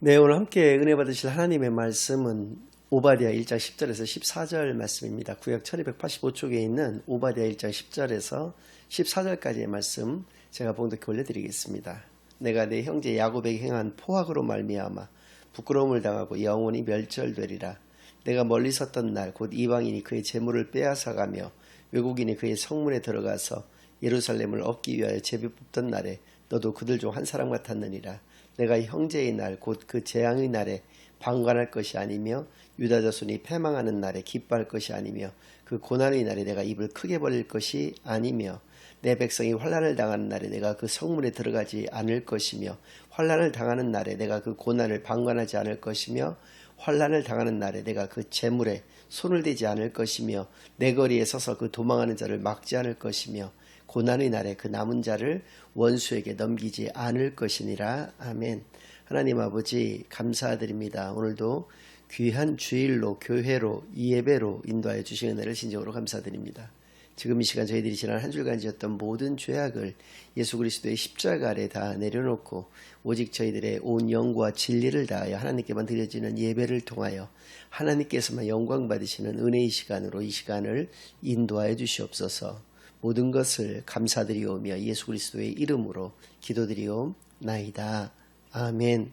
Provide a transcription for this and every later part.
네, 오늘 함께 은혜 받으실 하나님의 말씀은 오바댜 1장 10절에서 14절 말씀입니다. 구약 1285쪽에 있는 오바댜 1장 10절에서 14절까지의 말씀 제가 봉독해 올려드리겠습니다. 내가 내 형제 야곱에게 행한 포악으로 말미암아 부끄러움을 당하고 영원히 멸절되리라. 내가 멀리 섰던 날 곧 이방인이 그의 재물을 빼앗아가며 외국인이 그의 성문에 들어가서 예루살렘을 얻기 위하여 제비 뽑던 날에 너도 그들 중 한 사람 같았느니라. 내가 형제의 날 곧 그 재앙의 날에 방관할 것이 아니며 유다 자손이 패망하는 날에 기뻐할 것이 아니며 그 고난의 날에 내가 입을 크게 벌릴 것이 아니며 내 백성이 환난을 당하는 날에 내가 그 성문에 들어가지 않을 것이며 환난을 당하는 날에 내가 그 고난을 방관하지 않을 것이며 환난을 당하는 날에 내가 그 재물에 손을 대지 않을 것이며 내 거리에 서서 그 도망하는 자를 막지 않을 것이며 고난의 날에 그 남은 자를 원수에게 넘기지 않을 것이니라. 아멘. 하나님 아버지 감사드립니다. 오늘도 귀한 주일로 교회로 예배로 인도하여 주신 은혜를 진정으로 감사드립니다. 지금 이 시간 저희들이 지난 한 주간 지었던 모든 죄악을 예수 그리스도의 십자가 아래 다 내려놓고 오직 저희들의 온 영과 진리를 다하여 하나님께만 드려지는 예배를 통하여 하나님께서만 영광 받으시는 은혜의 시간으로 이 시간을 인도하여 주시옵소서. 모든 것을 감사드리오며 예수 그리스도의 이름으로 기도드리옵나이다. 아멘.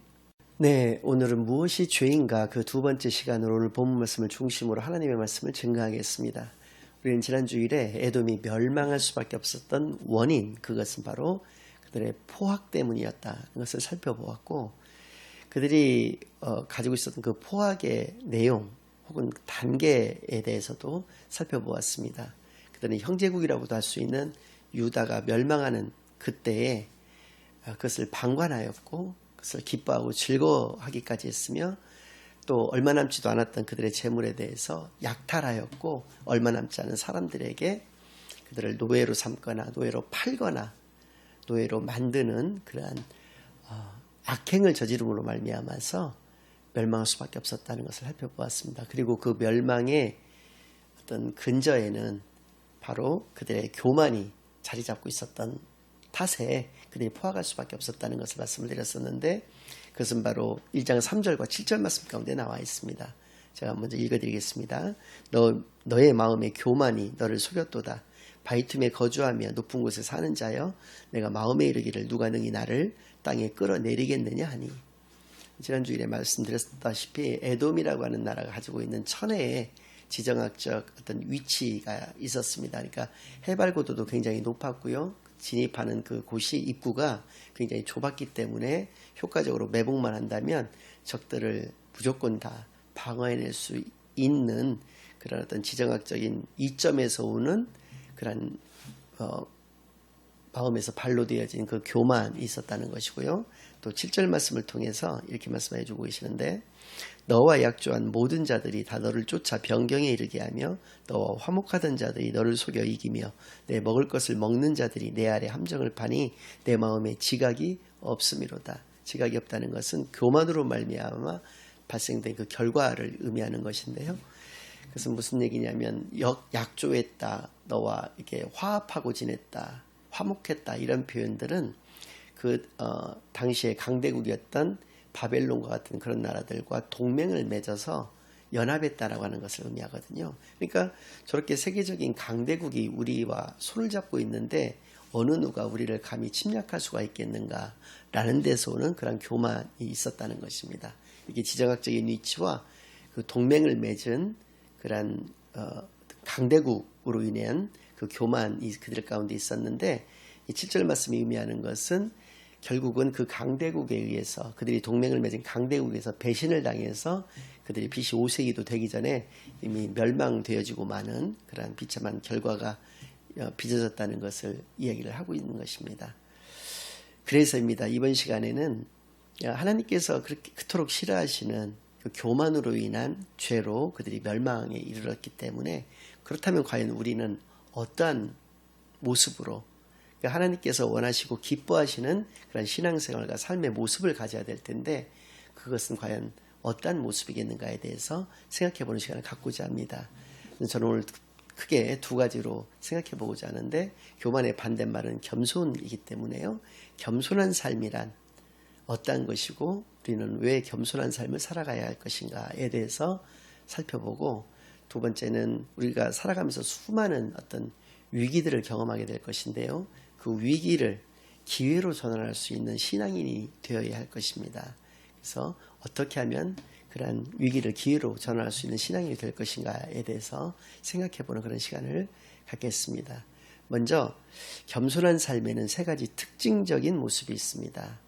네, 오늘은 무엇이 죄인가 그 두 번째 시간으로 오늘 본문 말씀을 중심으로 하나님의 말씀을 증거하겠습니다. 우리는 지난 주일에 에돔이 멸망할 수밖에 없었던 원인, 그것은 바로 그들의 포악 때문이었다. 이것을 살펴보았고, 그들이 가지고 있었던 그 포악의 내용 혹은 단계에 대해서도 살펴보았습니다. 그들은 형제국이라고도 할 수 있는 유다가 멸망하는 그때에 그것을 방관하였고 그것을 기뻐하고 즐거워하기까지 했으며 또 얼마 남지도 않았던 그들의 재물에 대해서 약탈하였고 얼마 남지 않은 사람들에게 그들을 노예로 삼거나 노예로 팔거나 노예로 만드는 그러한 악행을 저지름으로 말미암아서 멸망할 수밖에 없었다는 것을 살펴보았습니다. 그리고 그 멸망의 어떤 근저에는 바로 그들의 교만이 자리 잡고 있었던 탓에 그들이 포악할 수밖에 없었다는 것을 말씀을 드렸었는데 그것은 바로 1장 3절과 7절 말씀 가운데 나와 있습니다. 제가 먼저 읽어드리겠습니다. 너의 마음의 교만이 너를 속였도다. 바위 틈에 거주하며 높은 곳에 사는 자여 내가 마음에 이르기를 누가 능히 나를 땅에 끌어내리겠느냐 하니. 지난주일에 말씀드렸다시피 에돔이라고 하는 나라가 가지고 있는 천혜의 지정학적 어떤 위치가 있었습니다. 그러니까 해발 고도도 굉장히 높았고요. 진입하는 그 곳이 입구가 굉장히 좁았기 때문에 효과적으로 매복만 한다면 적들을 무조건 다 방어해낼 수 있는 그런 어떤 지정학적인 이점에서 오는 그런 마음에서 발로 되어진 그 교만이 있었다는 것이고요. 또 7절 말씀을 통해서 이렇게 말씀해 주고 계시는데 너와 약조한 모든 자들이 다 너를 쫓아 변경에 이르게 하며 너와 화목하던 자들이 너를 속여 이기며 내 먹을 것을 먹는 자들이 내 아래 함정을 파니 내 마음에 지각이 없음이로다. 지각이 없다는 것은 교만으로 말미암아 발생된 그 결과를 의미하는 것인데요. 그것은 무슨 얘기냐면 약조했다, 너와 이렇게 화합하고 지냈다, 화목했다 이런 표현들은 그 당시에 강대국이었던 바벨론과 같은 그런 나라들과 동맹을 맺어서 연합했다라고 하는 것을 의미하거든요. 그러니까 저렇게 세계적인 강대국이 우리와 손을 잡고 있는데 어느 누가 우리를 감히 침략할 수가 있겠는가라는 데서 오는 그런 교만이 있었다는 것입니다. 이게 지정학적인 위치와 그 동맹을 맺은 그런 강대국으로 인한 그 교만이 그들 가운데 있었는데 이 7절 말씀이 의미하는 것은 결국은 그 강대국에 의해서 그들이 동맹을 맺은 강대국에서 배신을 당해서 그들이 BC 5세기도 되기 전에 이미 멸망되어지고 마는 그러한 비참한 결과가 빚어졌다는 것을 이야기를 하고 있는 것입니다. 그래서입니다. 이번 시간에는 하나님께서 그토록 싫어하시는 그 교만으로 인한 죄로 그들이 멸망에 이르렀기 때문에 그렇다면 과연 우리는 어떠한 모습으로 하나님께서 원하시고 기뻐하시는 그런 신앙생활과 삶의 모습을 가져야 될 텐데 그것은 과연 어떠한 모습이겠는가에 대해서 생각해 보는 시간을 갖고자 합니다. 저는 오늘 크게 두 가지로 생각해 보고자 하는데 교만의 반대말은 겸손이기 때문에요. 겸손한 삶이란 어떠한 것이고 우리는 왜 겸손한 삶을 살아가야 할 것인가에 대해서 살펴보고, 두 번째는 우리가 살아가면서 수많은 어떤 위기들을 경험하게 될 것인데요. 그 위기를 기회로 전환할 수 있는 신앙인이 되어야 할 것입니다. 그래서 어떻게 하면 그러한 위기를 기회로 전환할 수 있는 신앙인이 될 것인가에 대해서 생각해보는 그런 시간을 갖겠습니다. 먼저 겸손한 삶에는 세 가지 특징적인 모습이 있습니다.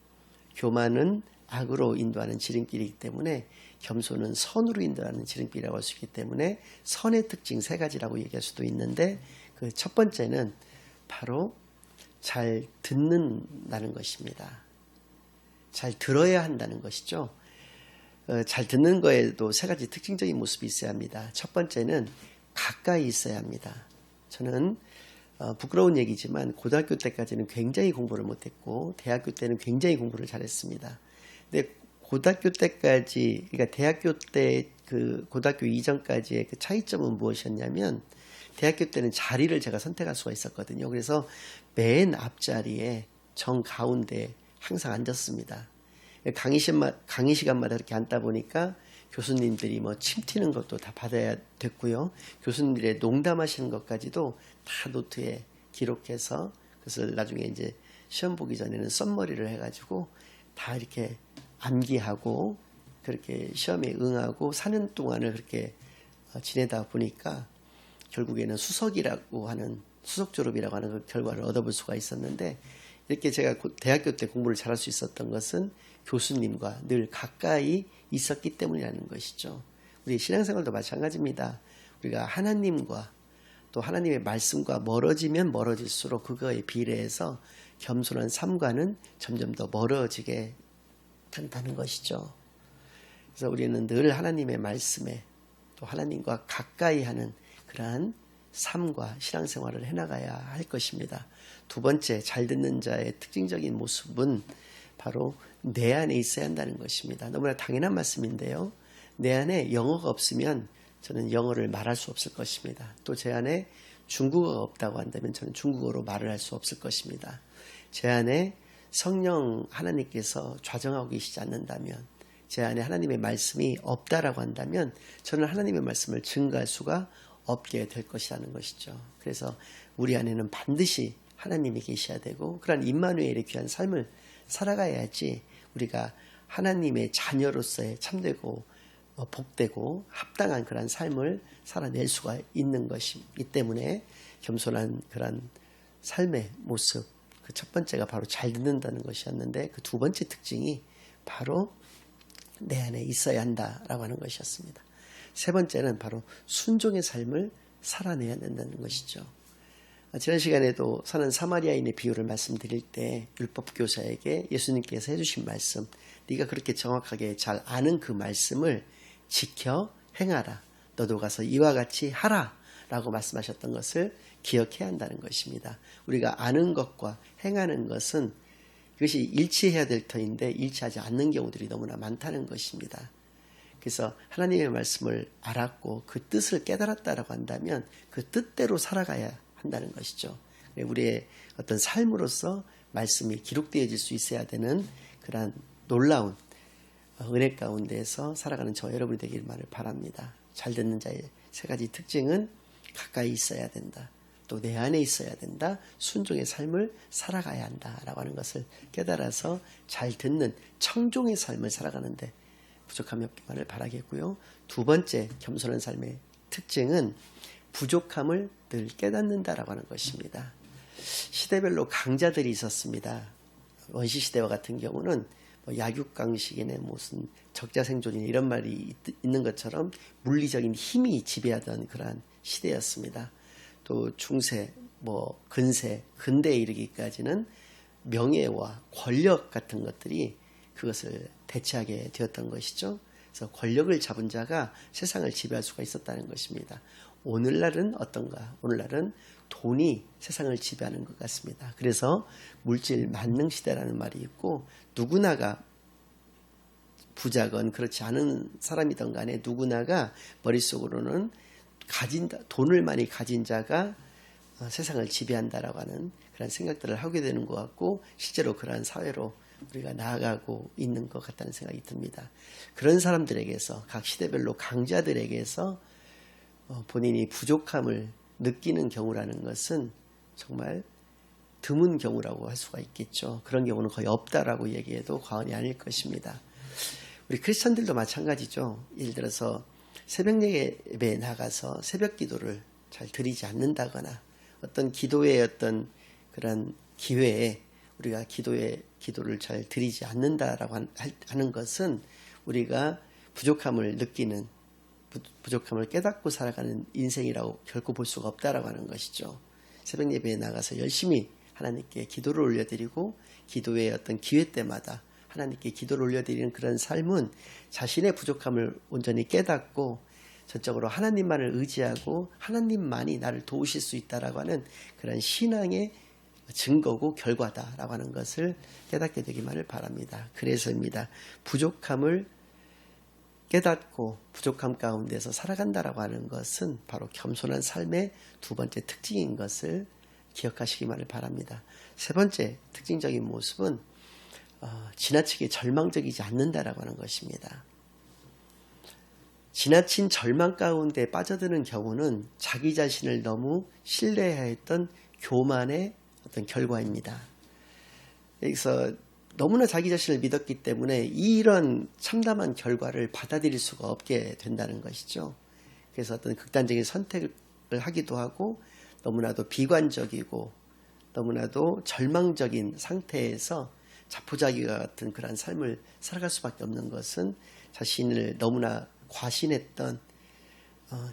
교만은 악으로 인도하는 지름길이기 때문에 겸손은 선으로 인도하는 지름길이라고 할 수 있기 때문에 선의 특징 세 가지라고 얘기할 수도 있는데, 그 첫 번째는 바로 잘 듣는다는 것입니다. 잘 들어야 한다는 것이죠. 잘 듣는 거에도 세 가지 특징적인 모습이 있어야 합니다. 첫 번째는 가까이 있어야 합니다. 저는 부끄러운 얘기지만 고등학교 때까지는 굉장히 공부를 못했고 대학교 때는 굉장히 공부를 잘했습니다. 근데 고등학교 때까지, 그러니까 대학교 때 그 고등학교 이전까지의 그 차이점은 무엇이었냐면, 대학교 때는 자리를 제가 선택할 수가 있었거든요. 그래서 맨 앞자리에 정 가운데 항상 앉았습니다. 강의 시간마다 이렇게 앉다 보니까 교수님들이 뭐 침 튀는 것도 다 받아야 됐고요. 교수님들의 농담하시는 것까지도 다 노트에 기록해서, 그것을 나중에 이제 시험 보기 전에는 썸머리를 해가지고 다 이렇게 암기하고 그렇게 시험에 응하고 4년 동안을 그렇게 지내다 보니까 결국에는 수석이라고 하는, 수석 졸업이라고 하는 그 결과를 얻어볼 수가 있었는데, 이렇게 제가 대학교 때 공부를 잘할 수 있었던 것은 교수님과 늘 가까이 있었기 때문이라는 것이죠. 우리 신앙생활도 마찬가지입니다. 우리가 하나님과 또 하나님의 말씀과 멀어지면 멀어질수록 그거에 비례해서 겸손한 삶과는 점점 더 멀어지게 된다는 것이죠. 그래서 우리는 늘 하나님의 말씀에 또 하나님과 가까이 하는 그러한 삶과 신앙생활을 해나가야 할 것입니다. 두 번째, 잘 듣는 자의 특징적인 모습은 바로 내 안에 있어야 한다는 것입니다. 너무나 당연한 말씀인데요. 내 안에 영어가 없으면 저는 영어를 말할 수 없을 것입니다. 또 제 안에 중국어가 없다고 한다면 저는 중국어로 말을 할 수 없을 것입니다. 제 안에 성령 하나님께서 좌정하고 계시지 않는다면, 제 안에 하나님의 말씀이 없다라고 한다면 저는 하나님의 말씀을 증거할 수가 없게 될 것이라는 것이죠. 그래서 우리 안에는 반드시 하나님이 계셔야 되고, 그런 임마누엘의 귀한 삶을 살아가야지 우리가 하나님의 자녀로서의 참되고 복되고 합당한 그런 삶을 살아낼 수가 있는 것이기 때문에, 겸손한 그런 삶의 모습, 그 첫 번째가 바로 잘 듣는다는 것이었는데, 그 두 번째 특징이 바로 내 안에 있어야 한다라고 하는 것이었습니다. 세 번째는 바로 순종의 삶을 살아내야 된다는 것이죠. 지난 시간에도 사는 사마리아인의 비유를 말씀드릴 때 율법교사에게 예수님께서 해주신 말씀, 네가 그렇게 정확하게 잘 아는 그 말씀을 지켜 행하라, 너도 가서 이와 같이 하라 라고 말씀하셨던 것을 기억해야 한다는 것입니다. 우리가 아는 것과 행하는 것은 그것이 일치해야 될 터인데 일치하지 않는 경우들이 너무나 많다는 것입니다. 그래서 하나님의 말씀을 알았고 그 뜻을 깨달았다라고 한다면 그 뜻대로 살아가야 한다는 것이죠. 우리의 어떤 삶으로서 말씀이 기록되어질 수 있어야 되는 그러한 놀라운 은혜 가운데에서 살아가는 저 여러분이 되기를 바랍니다. 잘 듣는 자의 세 가지 특징은 가까이 있어야 된다, 또 내 안에 있어야 된다, 순종의 삶을 살아가야 한다라고 하는 것을 깨달아서 잘 듣는 청종의 삶을 살아가는데 부족함이 없기만을 바라겠고요. 두 번째, 겸손한 삶의 특징은 부족함을 늘 깨닫는다라고 하는 것입니다. 시대별로 강자들이 있었습니다. 원시시대와 같은 경우는 약육강식이네 무슨 적자생존이네 이런 말이 있는 것처럼 물리적인 힘이 지배하던 그러한 시대였습니다. 또 중세, 근세, 근대에 이르기까지는 명예와 권력 같은 것들이 그것을 대체하게 되었던 것이죠. 그래서 권력을 잡은 자가 세상을 지배할 수가 있었다는 것입니다. 오늘날은 어떤가? 오늘날은 돈이 세상을 지배하는 것 같습니다. 그래서 물질 만능 시대라는 말이 있고, 누구나가 부자건 그렇지 않은 사람이든 간에 누구나가 머릿속으로는 돈을 많이 가진 자가 세상을 지배한다라고 하는 그런 생각들을 하게 되는 것 같고, 실제로 그러한 사회로 우리가 나아가고 있는 것 같다는 생각이 듭니다. 그런 사람들에게서, 각 시대별로 강자들에게서 본인이 부족함을 느끼는 경우라는 것은 정말 드문 경우라고 할 수가 있겠죠. 그런 경우는 거의 없다라고 얘기해도 과언이 아닐 것입니다. 우리 크리스천들도 마찬가지죠. 예를 들어서 새벽 예배에 나가서 새벽 기도를 잘 드리지 않는다거나 어떤 기도의 어떤 그런 기회에 우리가 기도를 잘 드리지 않는다라고 하는 것은 우리가 부족함을 느끼는, 부족함을 깨닫고 살아가는 인생이라고 결코 볼 수가 없다라고 하는 것이죠. 새벽 예배에 나가서 열심히 하나님께 기도를 올려드리고 기도의 어떤 기회 때마다 하나님께 기도를 올려드리는 그런 삶은 자신의 부족함을 온전히 깨닫고 전적으로 하나님만을 의지하고 하나님만이 나를 도우실 수 있다라고 하는 그런 신앙의 증거고 결과다라고 하는 것을 깨닫게 되기만을 바랍니다. 그래서입니다. 부족함을 깨닫고 부족함 가운데서 살아간다라고 하는 것은 바로 겸손한 삶의 두 번째 특징인 것을 기억하시기만을 바랍니다. 세 번째 특징적인 모습은 지나치게 절망적이지 않는다라고 하는 것입니다. 지나친 절망 가운데 빠져드는 경우는 자기 자신을 너무 신뢰하였던 교만의 어떤 결과입니다. 여기서 너무나 자기 자신을 믿었기 때문에 이런 참담한 결과를 받아들일 수가 없게 된다는 것이죠. 그래서 어떤 극단적인 선택을 하기도 하고 너무나도 비관적이고 너무나도 절망적인 상태에서 자포자기와 같은 그런 삶을 살아갈 수밖에 없는 것은 자신을 너무나 과신했던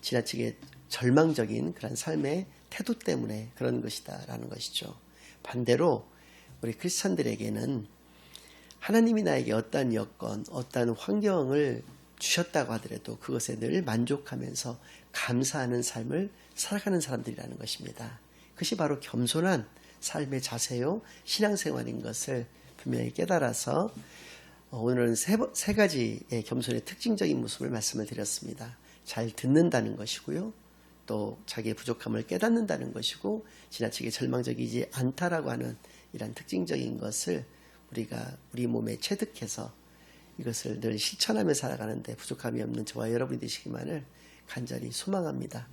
지나치게 절망적인 그런 삶의 태도 때문에 그런 것이다라는 것이죠. 반대로 우리 크리스천들에게는 하나님이 나에게 어떠한 여건, 어떠한 환경을 주셨다고 하더라도 그것에 늘 만족하면서 감사하는 삶을 살아가는 사람들이라는 것입니다. 그것이 바로 겸손한 삶의 자세요, 신앙생활인 것을 분명히 깨달아서 오늘은 세 가지의 겸손의 특징적인 모습을 말씀을 드렸습니다. 잘 듣는다는 것이고요. 또 자기의 부족함을 깨닫는다는 것이고 지나치게 절망적이지 않다라고 하는 이런 특징적인 것을 우리가 우리 몸에 체득해서 이것을 늘 실천하며 살아가는데 부족함이 없는 저와 여러분이 되시기만을 간절히 소망합니다.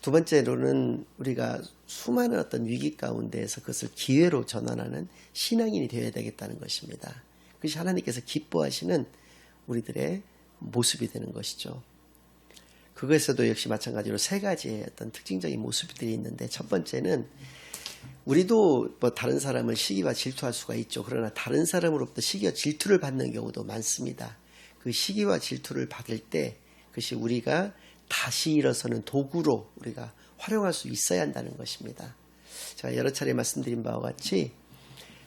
두 번째로는 우리가 수많은 어떤 위기 가운데에서 그것을 기회로 전환하는 신앙인이 되어야 되겠다는 것입니다. 그것이 하나님께서 기뻐하시는 우리들의 모습이 되는 것이죠. 그것에서도 역시 마찬가지로 세 가지의 어떤 특징적인 모습들이 있는데 첫 번째는 우리도 뭐 다른 사람을 시기와 질투할 수가 있죠. 그러나 다른 사람으로부터 시기와 질투를 받는 경우도 많습니다. 그 시기와 질투를 받을 때 그것이 우리가 다시 일어서는 도구로 우리가 활용할 수 있어야 한다는 것입니다. 제가 여러 차례 말씀드린 바와 같이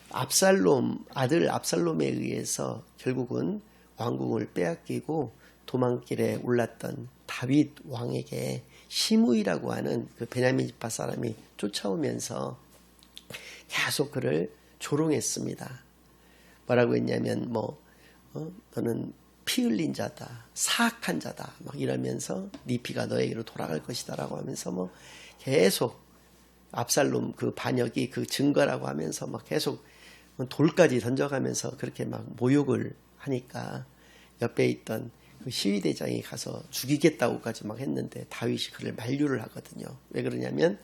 아들 압살롬에 의해서 결국은 왕궁을 빼앗기고 도망길에 올랐던 다윗 왕에게 시므이라고 하는 그 베냐민 지파 사람이 쫓아오면서 계속 그를 조롱했습니다. 뭐라고 했냐면 너는 피 흘린 자다, 사악한 자다, 막 이러면서 네 피가 너에게로 돌아갈 것이다라고 하면서 계속 압살롬 그 반역이 그 증거라고 하면서 계속 돌까지 던져가면서 그렇게 막 모욕을 하니까 옆에 있던 그 시위대장이 가서 죽이겠다고까지 막 했는데 다윗이 그를 만류를 하거든요. 왜 그러냐면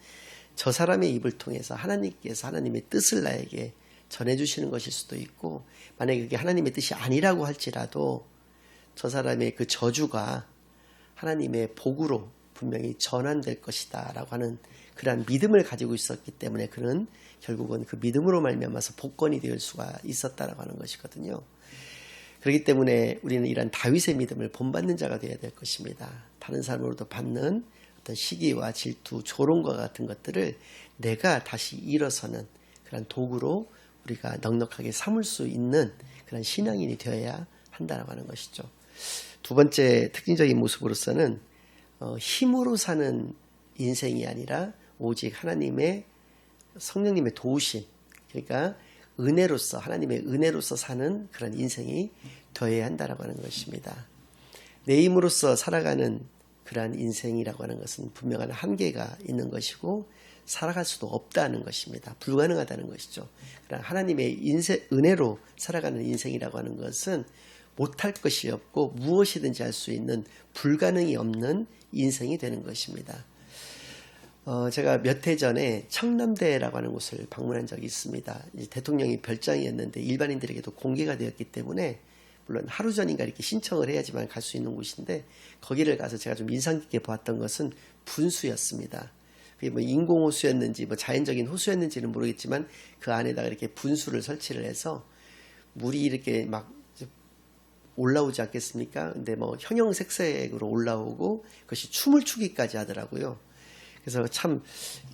저 사람의 입을 통해서 하나님께서 하나님의 뜻을 나에게 전해주시는 것일 수도 있고 만약에 그게 하나님의 뜻이 아니라고 할지라도 저 사람의 그 저주가 하나님의 복으로 분명히 전환될 것이다 라고 하는 그러한 믿음을 가지고 있었기 때문에 그는 결국은 그 믿음으로 말미암아서 복권이 될 수가 있었다라고 하는 것이거든요. 그렇기 때문에 우리는 이런 다윗의 믿음을 본받는 자가 되어야 될 것입니다. 다른 사람으로도 받는 어떤 시기와 질투, 조롱과 같은 것들을 내가 다시 일어서는 그런 도구로 우리가 넉넉하게 삼을 수 있는 그런 신앙인이 되어야 한다라고 하는 것이죠. 두 번째 특징적인 모습으로서는 힘으로 사는 인생이 아니라 오직 하나님의 성령님의 도우심, 그러니까 은혜로서 하나님의 은혜로서 사는 그런 인생이 되어야 한다라고 하는 것입니다. 내 힘으로서 살아가는 그러한 인생이라고 하는 것은 분명한 한계가 있는 것이고 살아갈 수도 없다는 것입니다. 불가능하다는 것이죠. 그러나 하나님의 은혜로 살아가는 인생이라고 하는 것은 못할 것이 없고 무엇이든지 할 수 있는 불가능이 없는 인생이 되는 것입니다. 제가 몇 해 전에 청남대라고 하는 곳을 방문한 적이 있습니다. 대통령이 별장이었는데 일반인들에게도 공개가 되었기 때문에 물론 하루 전인가 이렇게 신청을 해야지만 갈 수 있는 곳인데 거기를 가서 제가 좀 인상 깊게 보았던 것은 분수였습니다. 그게 뭐 인공호수였는지 뭐 자연적인 호수였는지는 모르겠지만 그 안에다가 이렇게 분수를 설치를 해서 물이 이렇게 막 올라오지 않겠습니까? 근데 뭐 형형색색으로 올라오고 그것이 춤을 추기까지 하더라고요. 그래서 참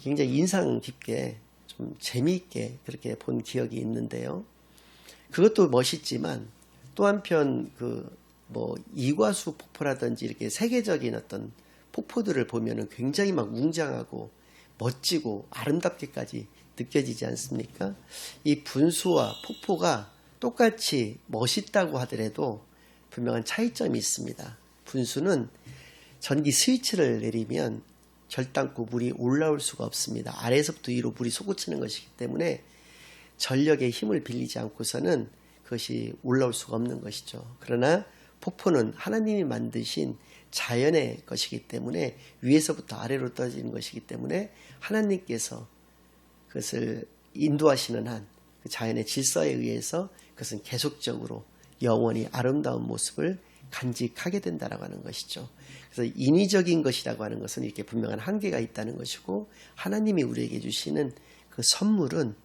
굉장히 인상 깊게 좀 재미있게 그렇게 본 기억이 있는데요. 그것도 멋있지만 또 한편 그 뭐 이과수 폭포라든지 이렇게 세계적인 어떤 폭포들을 보면은 굉장히 막 웅장하고 멋지고 아름답게까지 느껴지지 않습니까? 이 분수와 폭포가 똑같이 멋있다고 하더라도 분명한 차이점이 있습니다. 분수는 전기 스위치를 내리면 결단코 물이 올라올 수가 없습니다. 아래에서부터 위로 물이 솟구치는 것이기 때문에 전력의 힘을 빌리지 않고서는 그것이 올라올 수가 없는 것이죠. 그러나 폭포는 하나님이 만드신 자연의 것이기 때문에 위에서부터 아래로 떨어지는 것이기 때문에 하나님께서 그것을 인도하시는 한 그 자연의 질서에 의해서 그것은 계속적으로 영원히 아름다운 모습을 간직하게 된다라고 하는 것이죠. 그래서 인위적인 것이라고 하는 것은 이렇게 분명한 한계가 있다는 것이고 하나님이 우리에게 주시는 그 선물은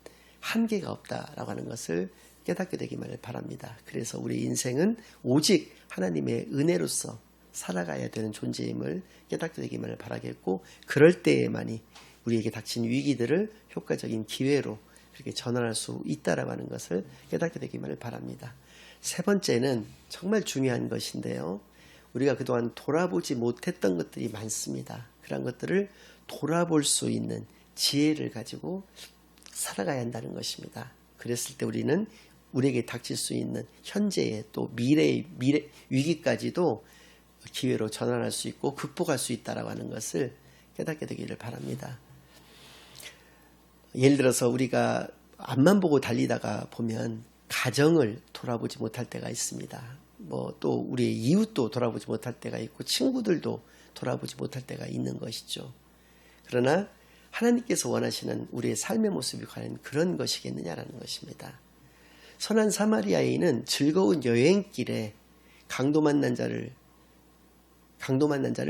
한계가 없다라고 하는 것을 깨닫게 되기만을 바랍니다. 그래서 우리 인생은 오직 하나님의 은혜로서 살아가야 되는 존재임을 깨닫게 되기만을 바라겠고 그럴 때에만이 우리에게 닥친 위기들을 효과적인 기회로 그렇게 전환할 수 있다라고 하는 것을 깨닫게 되기만을 바랍니다. 세 번째는 정말 중요한 것인데요. 우리가 그동안 돌아보지 못했던 것들이 많습니다. 그런 것들을 돌아볼 수 있는 지혜를 가지고 살아가야 한다는 것입니다. 그랬을 때 우리는 우리에게 닥칠 수 있는 현재의 또 미래의 위기까지도 기회로 전환할 수 있고 극복할 수 있다라고 하는 것을 깨닫게 되기를 바랍니다. 예를 들어서 우리가 앞만 보고 달리다가 보면 가정을 돌아보지 못할 때가 있습니다. 뭐 또 우리의 이웃도 돌아보지 못할 때가 있고 친구들도 돌아보지 못할 때가 있는 것이죠. 그러나 하나님께서 원하시는 우리의 삶의 모습이 과연 그런 것이겠느냐라는 것입니다. 선한 사마리아인은 즐거운 여행길에 강도 만난 자를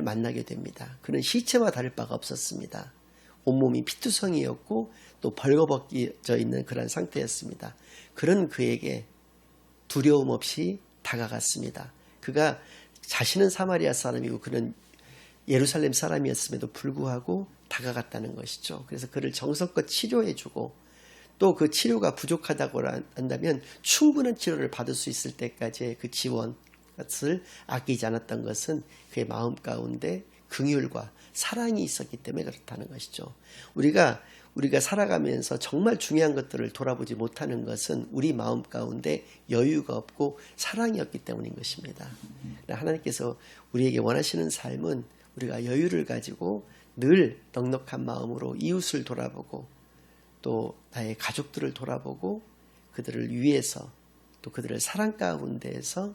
만나게 됩니다. 그는 시체와 다를 바가 없었습니다. 온몸이 피투성이었고 또 벌거벗겨져 있는 그런 상태였습니다. 그런 그에게 두려움 없이 다가갔습니다. 그가 자신은 사마리아 사람이고 그는 예루살렘 사람이었음에도 불구하고 다가갔다는 것이죠. 그래서 그를 정성껏 치료해주고 또 그 치료가 부족하다고 한다면 충분한 치료를 받을 수 있을 때까지의 그 지원 것을 아끼지 않았던 것은 그의 마음 가운데 긍휼과 사랑이 있었기 때문에 그렇다는 것이죠. 우리가 살아가면서 정말 중요한 것들을 돌아보지 못하는 것은 우리 마음 가운데 여유가 없고 사랑이 없기 때문인 것입니다. 하나님께서 우리에게 원하시는 삶은 우리가 여유를 가지고 늘 넉넉한 마음으로 이웃을 돌아보고 또 나의 가족들을 돌아보고 그들을 위해서 또 그들을 사랑 가운데에서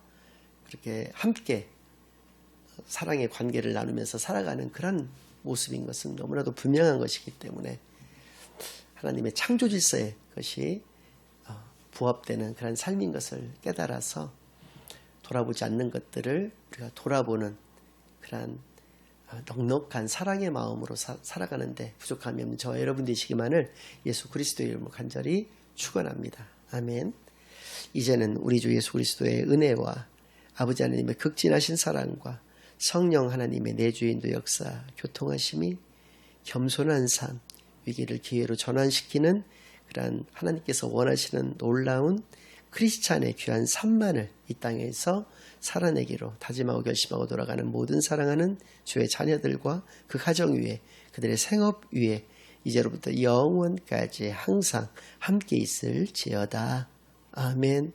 그렇게 함께 사랑의 관계를 나누면서 살아가는 그런 모습인 것은 너무나도 분명한 것이기 때문에 하나님의 창조 질서에 그것이 부합되는 그런 삶인 것을 깨달아서 돌아보지 않는 것들을 우리가 돌아보는 그런 넉넉한 사랑의 마음으로 살아가는데 부족함이 없는 저와 여러분 되시기만을 예수 그리스도의 이름으로 간절히 축원합니다. 아멘. 이제는 우리 주 예수 그리스도의 은혜와 아버지 하나님의 극진하신 사랑과 성령 하나님의 내주인도 역사 교통하심이 겸손한 삶 위기를 기회로 전환시키는 그러한 하나님께서 원하시는 놀라운 크리스찬의 귀한 삶만을 이 땅에서 살아내기로 다짐하고 결심하고 돌아가는 모든 사랑하는 주의 자녀들과 그 가정 위에 그들의 생업 위에 이제로부터 영원까지 항상 함께 있을지어다. 아멘.